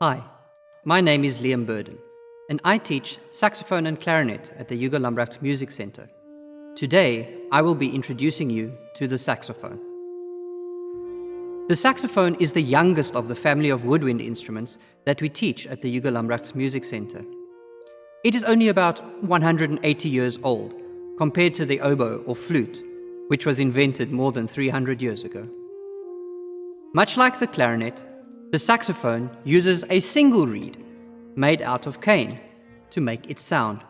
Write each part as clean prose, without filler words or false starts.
Hi, my name is Liam Burden, and I teach saxophone and clarinet at the Hugo Lambrechts Music Center. Today, I will be introducing you to the saxophone. The saxophone is the youngest of the family of woodwind instruments that we teach at the Hugo Lambrechts Music Center. It is only about 180 years old, compared to the oboe or flute, which was invented more than 300 years ago. Much like the clarinet, the saxophone uses a single reed made out of cane to make its sound.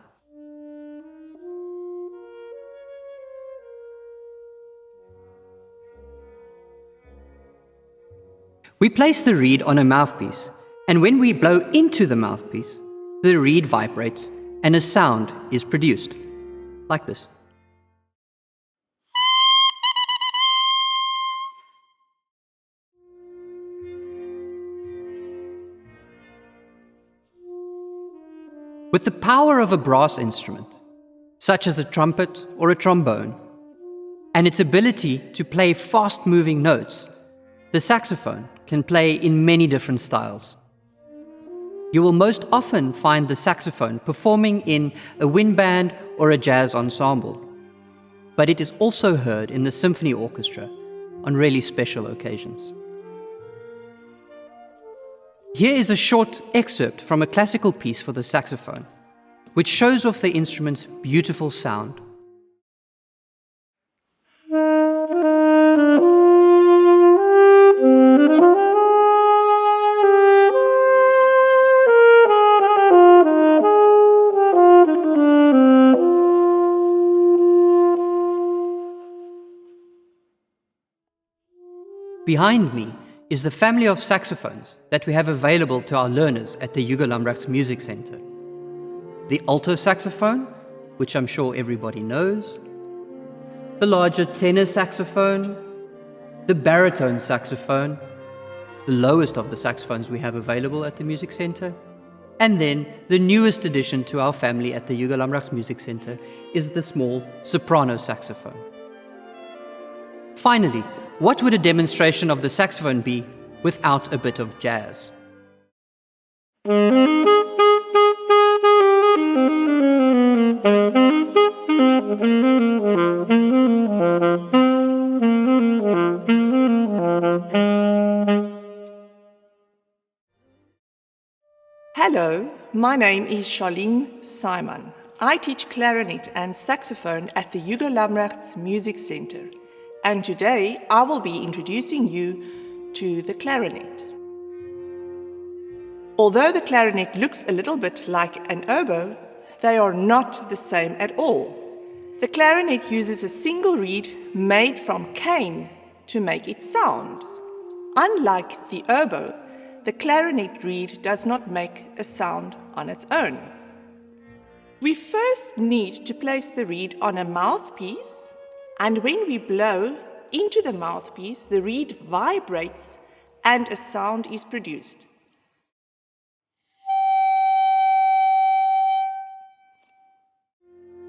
We place the reed on a mouthpiece, and when we blow into the mouthpiece, the reed vibrates and a sound is produced, like this. With the power of a brass instrument, such as a trumpet or a trombone, and its ability to play fast-moving notes, the saxophone can play in many different styles. You will most often find the saxophone performing in a wind band or a jazz ensemble, but it is also heard in the symphony orchestra on really special occasions. Here is a short excerpt from a classical piece for the saxophone, which shows off the instrument's beautiful sound. Behind me is the family of saxophones that we have available to our learners at the Hugo Lambrechts Music Center. The alto saxophone, which I'm sure everybody knows, the larger tenor saxophone, the baritone saxophone, the lowest of the saxophones we have available at the Music Center, and then the newest addition to our family at the Hugo Lambrechts Music Center is the small soprano saxophone. Finally, what would a demonstration of the saxophone be without a bit of jazz? Hello, my name is Charlene Simon. I teach clarinet and saxophone at the Hugo Lambrechts Music Center, and today I will be introducing you to the clarinet. Although the clarinet looks a little bit like an oboe, they are not the same at all. The clarinet uses a single reed made from cane to make its sound. Unlike the oboe, the clarinet reed does not make a sound on its own. We first need to place the reed on a mouthpiece, and when we blow into the mouthpiece, the reed vibrates and a sound is produced.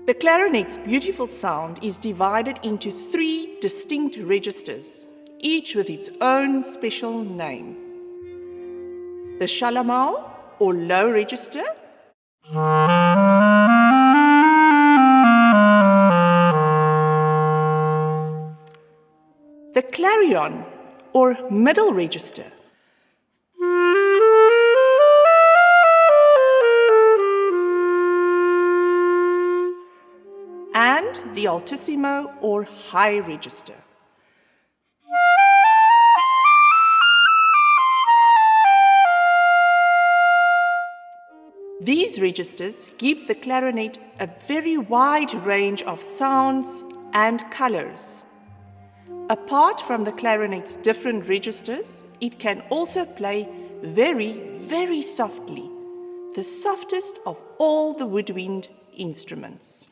The clarinet's beautiful sound is divided into 3 distinct registers, each with its own special name. The Shalamau, or low register, the clarion, or middle register, and the altissimo, or high register. These registers give the clarinet a very wide range of sounds and colors. Apart from the clarinet's different registers, it can also play very, very softly, the softest of all the woodwind instruments.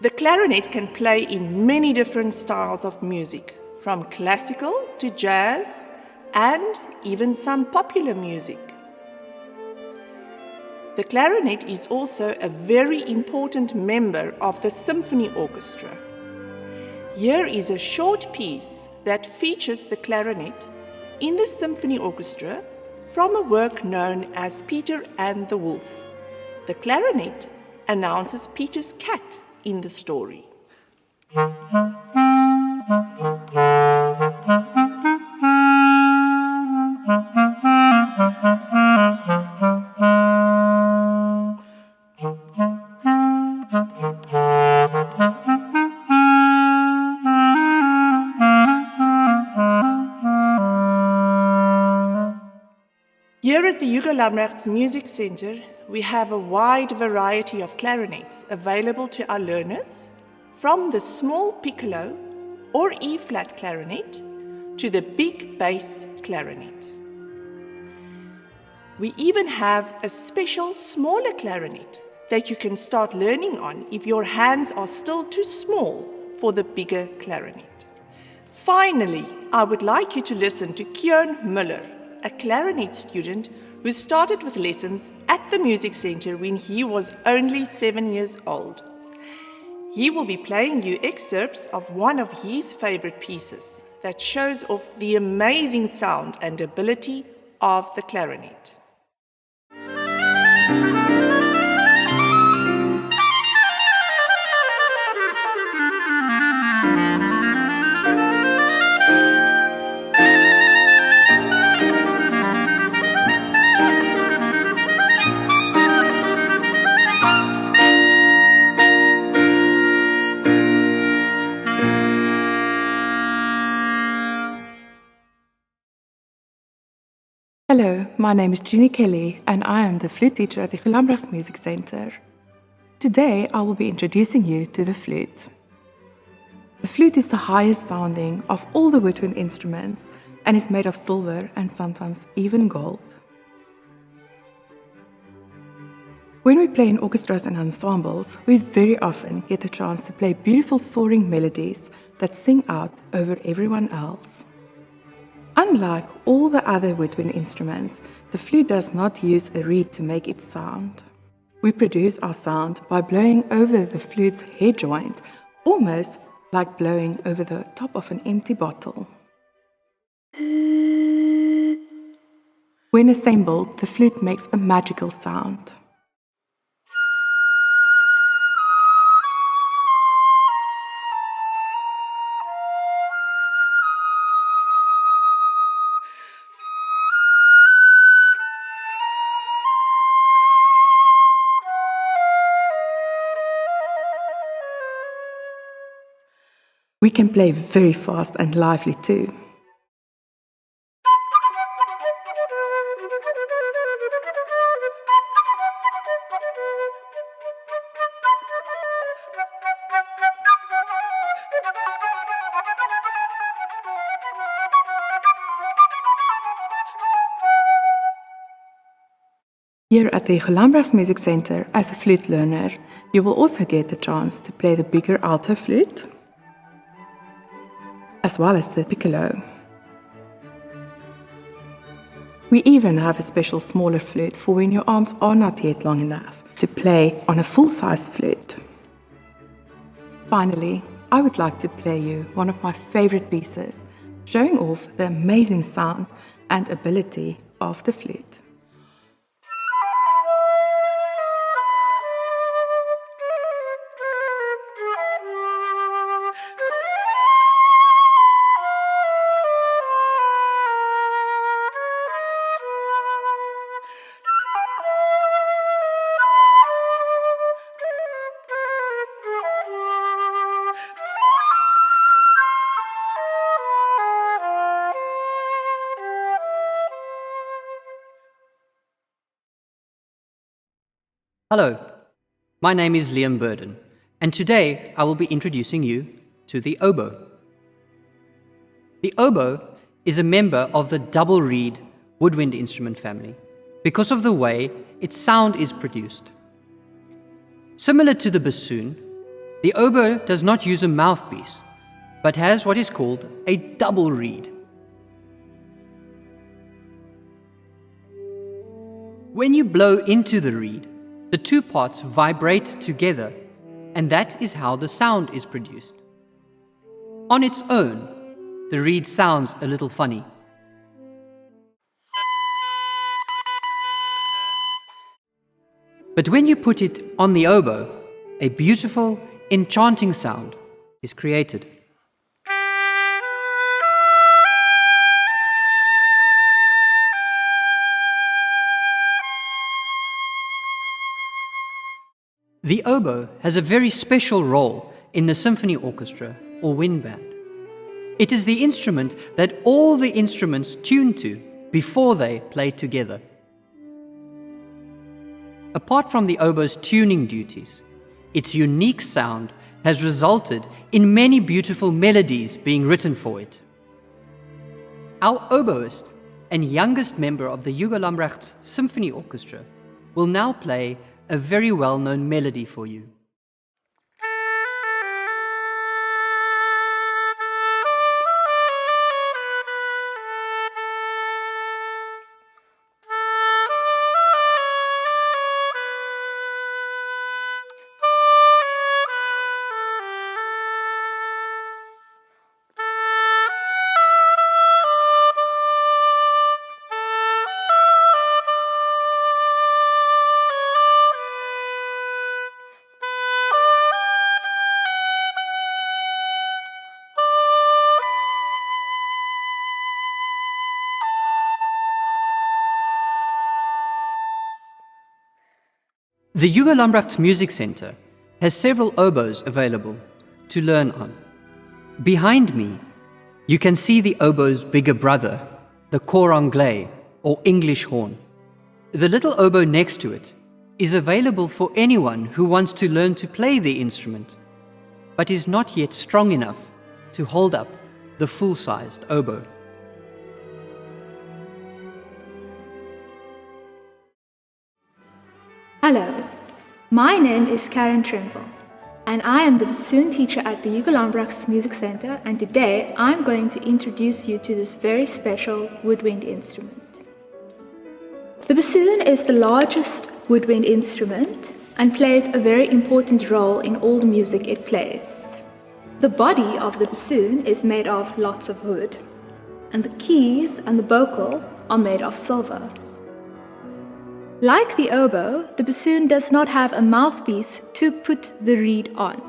The clarinet can play in many different styles of music, from classical to jazz and even some popular music. The clarinet is also a very important member of the symphony orchestra. Here is a short piece that features the clarinet in the symphony orchestra from a work known as Peter and the Wolf. The clarinet announces Peter's cat in the story. Here at the Hugo Lambrechts Music Center, we have a wide variety of clarinets available to our learners, from the small piccolo or E-flat clarinet to the big bass clarinet. We even have a special smaller clarinet that you can start learning on if your hands are still too small for the bigger clarinet. Finally, I would like you to listen to Kjörn Müller, a clarinet student who started with lessons at the music center when he was only 7 years old. He will be playing you excerpts of one of his favorite pieces that shows off the amazing sound and ability of the clarinet. Hello, my name is Jeannie Kelly and I am the flute teacher at the Hugo Lambrechts Music Center. Today I will be introducing you to the flute. The flute is the highest sounding of all the woodwind instruments and is made of silver and sometimes even gold. When we play in orchestras and ensembles, we very often get the chance to play beautiful soaring melodies that sing out over everyone else. Unlike all the other woodwind instruments, the flute does not use a reed to make its sound. We produce our sound by blowing over the flute's head joint, almost like blowing over the top of an empty bottle. When assembled, the flute makes a magical sound. We can play very fast and lively too. Here at the Hugo Lambrechts Music Center, as a flute learner, you will also get the chance to play the bigger alto flute, as well as the piccolo. We even have a special smaller flute for when your arms are not yet long enough to play on a full-sized flute. Finally, I would like to play you one of my favorite pieces, showing off the amazing sound and ability of the flute. Hello, my name is Liam Burden, and today I will be introducing you to the oboe. The oboe is a member of the double reed woodwind instrument family because of the way its sound is produced. Similar to the bassoon, The oboe does not use a mouthpiece, but has what is called a double reed. When you blow into the reed, the two parts vibrate together, and that is how the sound is produced. On its own, the reed sounds a little funny. But when you put it on the oboe, a beautiful, enchanting sound is created. The oboe has a very special role in the symphony orchestra or wind band. It is the instrument that all the instruments tune to before they play together. Apart from the oboe's tuning duties, its unique sound has resulted in many beautiful melodies being written for it. Our oboist and youngest member of the Hugo Lambrechts Symphony Orchestra will now play a very well-known melody for you. The Hugo Lambrechts Music Center has several oboes available to learn on. Behind me, you can see the oboe's bigger brother, the cor anglais, or English horn. The little oboe next to it is available for anyone who wants to learn to play the instrument, but is not yet strong enough to hold up the full-sized oboe. Hello, my name is Karen Trimble, and I am the bassoon teacher at the Hugo Lambrechts Music Center, and today I'm going to introduce you to this very special woodwind instrument. The bassoon is the largest woodwind instrument and plays a very important role in all the music it plays. The body of the bassoon is made of lots of wood, and the keys and the bocal are made of silver. Like the oboe, the bassoon does not have a mouthpiece to put the reed on,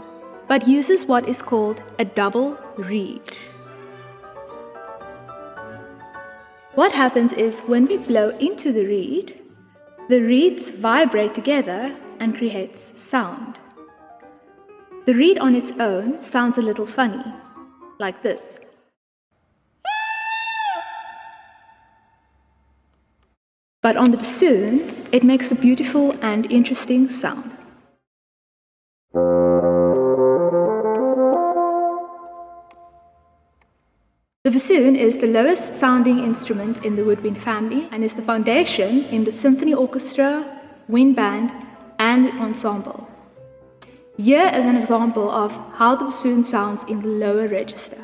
but uses what is called a double reed. What happens is when we blow into the reeds vibrate together and creates sound. The reed on its own sounds a little funny, like this. But on the bassoon, it makes a beautiful and interesting sound. The bassoon is the lowest sounding instrument in the woodwind family and is the foundation in the symphony orchestra, wind band, and the ensemble. Here is an example of how the bassoon sounds in the lower register.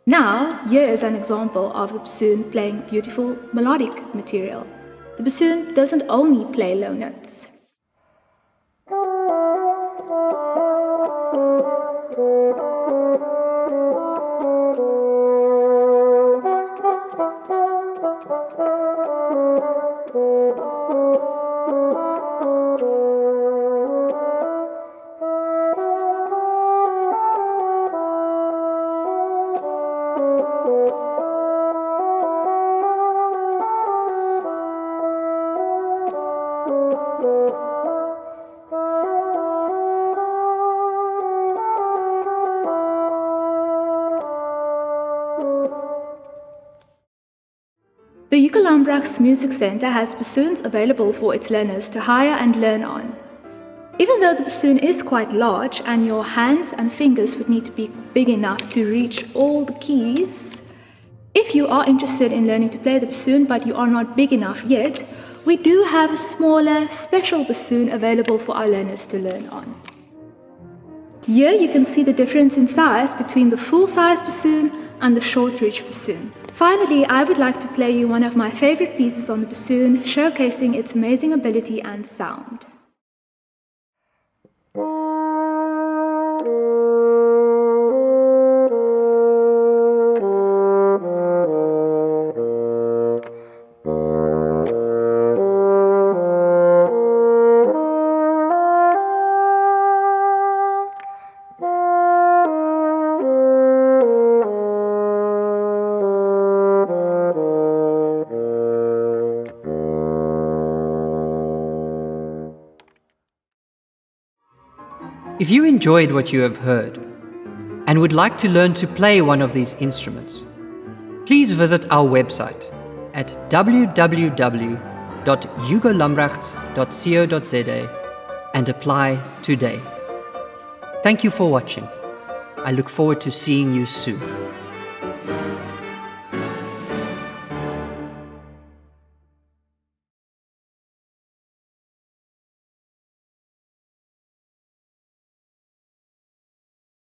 Now, here is an example of the bassoon playing beautiful melodic material. The bassoon doesn't only play low notes. Lambrechts Music Center has bassoons available for its learners to hire and learn on. Even though the bassoon is quite large and your hands and fingers would need to be big enough to reach all the keys, if you are interested in learning to play the bassoon but you are not big enough yet, we do have a smaller, special bassoon available for our learners to learn on. Here you can see the difference in size between the full-size bassoon and the short-reach bassoon. Finally, I would like to play you one of my favorite pieces on the bassoon, showcasing its amazing ability and sound. If you enjoyed what you have heard and would like to learn to play one of these instruments, please visit our website at www.hugolambrechts.co.za and apply today. Thank you for watching. I look forward to seeing you soon.